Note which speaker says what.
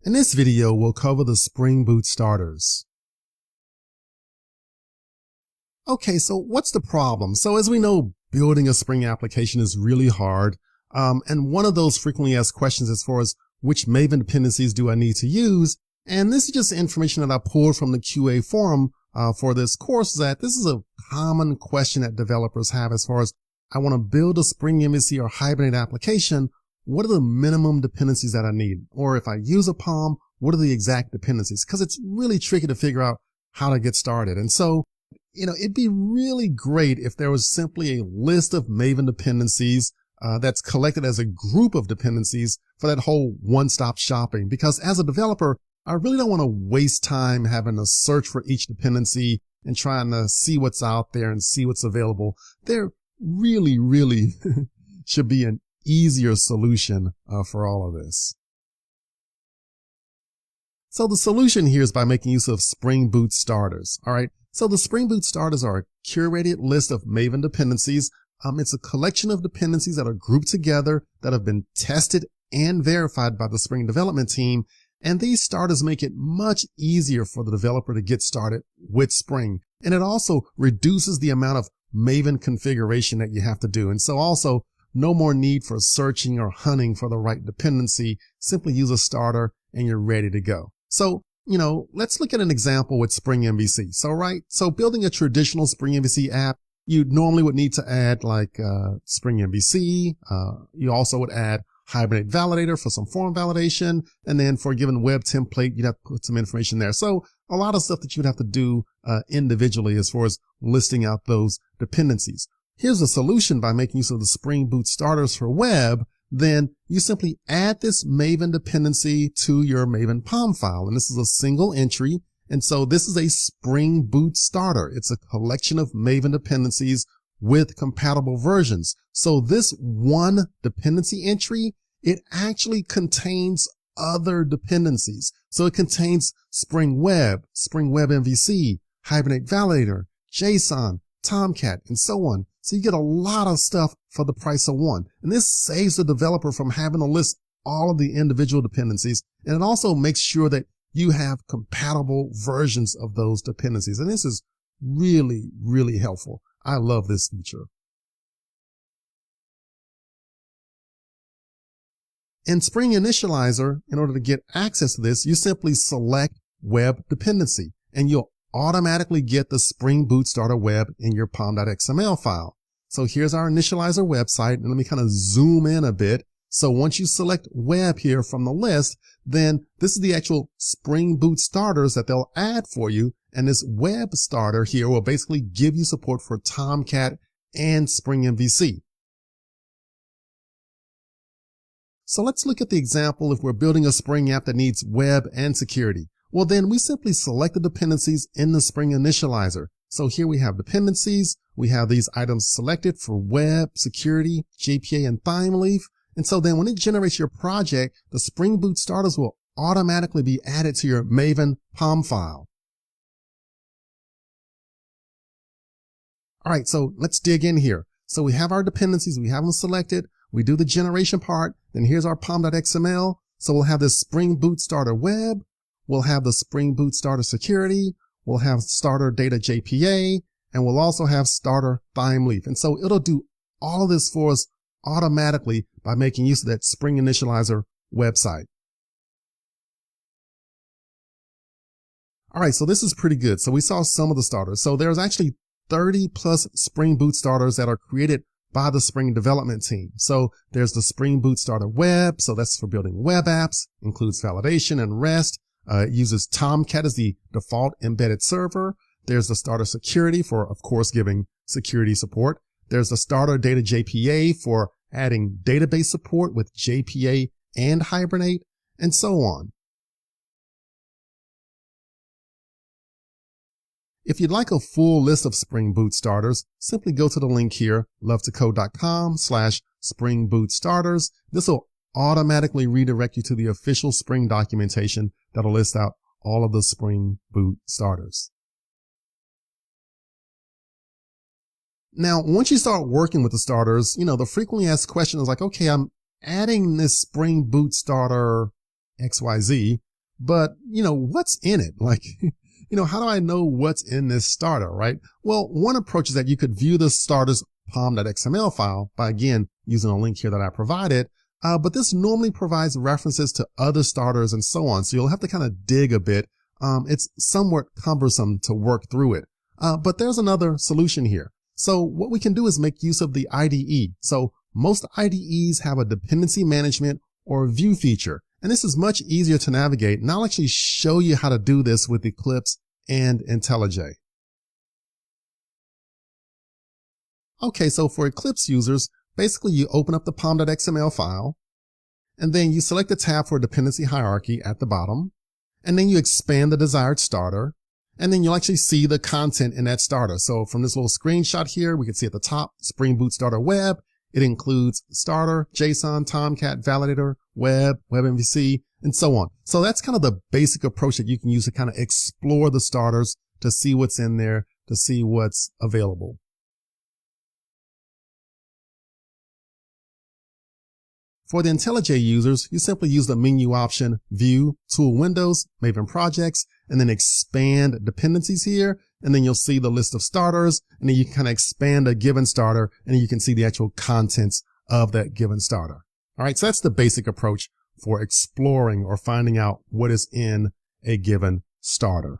Speaker 1: In this video, we'll cover the Spring Boot starters. Okay, so what's the problem? So as we know, building a Spring application is really hard. And one of those frequently asked questions as far as which Maven dependencies do I need to use? And this is just information that I pulled from the QA forum for this course, that this is a common question that developers have as far as I want to build a Spring MVC or Hibernate application. What are the minimum dependencies that I need? Or if I use a POM, what are the exact dependencies? Because it's really tricky to figure out how to get started. And so, it'd be really great if there was simply a list of Maven dependencies that's collected as a group of dependencies for that whole one-stop shopping. Because as a developer, I really don't want to waste time having to search for each dependency and trying to see what's out there and see what's available. There really should be an easier solution for all of this. So the solution here is by making use of Spring Boot starters. All right. So the Spring Boot starters are a curated list of Maven dependencies. It's a collection of dependencies that are grouped together that have been tested and verified by the Spring development team. And these starters make it much easier for the developer to get started with Spring. And it also reduces the amount of Maven configuration that you have to do. And so also no more need for searching or hunting for the right dependency. Simply use a starter and you're ready to go. So, let's look at an example with Spring MVC. So building a traditional Spring MVC app, you normally would need to add like Spring MVC. You also would add Hibernate Validator for some form validation. And then for a given web template, you'd have to put some information there. So a lot of stuff that you'd have to do individually as far as listing out those dependencies. Here's a solution by making use of the Spring Boot starters for web. Then you simply add this Maven dependency to your Maven POM file. And this is a single entry. And so this is a Spring Boot starter. It's a collection of Maven dependencies with compatible versions. So this one dependency entry, it actually contains other dependencies. So it contains Spring Web MVC, Hibernate Validator, JSON, Tomcat, and so on. So you get a lot of stuff for the price of one. And this saves the developer from having to list all of the individual dependencies. And it also makes sure that you have compatible versions of those dependencies. And this is really helpful. I love this feature. In Spring Initializer, in order to get access to this, you simply select Web Dependency, and you'll automatically get the Spring Boot Starter Web in your pom.xml file. So here's our initializer website, and let me kind of zoom in a bit. So once you select Web here from the list, then this is the actual Spring Boot starters that they'll add for you. And this Web starter here will basically give you support for Tomcat and Spring MVC. So let's look at the example if we're building a Spring app that needs web and security. Well, then we simply select the dependencies in the Spring Initializer. So here we have dependencies. We have these items selected for web, security, JPA, and Thymeleaf. And so then when it generates your project, the Spring Boot starters will automatically be added to your Maven POM file. All right, so let's dig in here. So we have our dependencies. We have them selected. We do the generation part. Then here's our pom.xml. So we'll have this Spring Boot Starter Web. We'll have the Spring Boot Starter Security. We'll have Starter Data JPA. And we'll also have Starter Thymeleaf. And so it'll do all of this for us automatically by making use of that Spring Initializer website. All right, so this is pretty good. So we saw some of the starters. So there's actually 30 plus Spring Boot starters that are created by the Spring development team. So there's the Spring Boot Starter Web. So that's for building web apps, includes validation and REST. It uses Tomcat as the default embedded server. There's the Starter Security for, of course, giving security support. There's the Starter Data JPA for adding database support with JPA and Hibernate, and so on. If you'd like a full list of Spring Boot starters, simply go to the link here, lovetocode.com/Spring Boot starters. This will automatically redirect you to the official Spring documentation that'll list out all of the Spring Boot starters. Now, once you start working with the starters, the frequently asked question is like, okay, I'm adding this Spring Boot starter XYZ. but what's in it? Like, how do I know what's in this starter, right? Well, one approach is that you could view the starter's pom.xml file by, again, using a link here that I provided. But this normally provides references to other starters and so on. So you'll have to kind of dig a bit. It's somewhat cumbersome to work through it. But there's another solution here. So what we can do is make use of the IDE. So most IDEs have a dependency management or view feature, and this is much easier to navigate. And I'll actually show you how to do this with Eclipse and IntelliJ. Okay, so for Eclipse users, basically you open up the pom.xml file, and then you select the tab for dependency hierarchy at the bottom, and then you expand the desired starter, and then you'll actually see the content in that starter. So from this little screenshot here, we can see at the top, Spring Boot Starter Web. It includes starter, JSON, Tomcat, validator, web, WebMVC, and so on. So that's kind of the basic approach that you can use to kind of explore the starters, to see what's in there, to see what's available. For the IntelliJ users, you simply use the menu option, View, Tool Windows, Maven Projects, and then expand dependencies here. And then you'll see the list of starters, and then you can kind of expand a given starter, and then you can see the actual contents of that given starter. All right, so that's the basic approach for exploring or finding out what is in a given starter.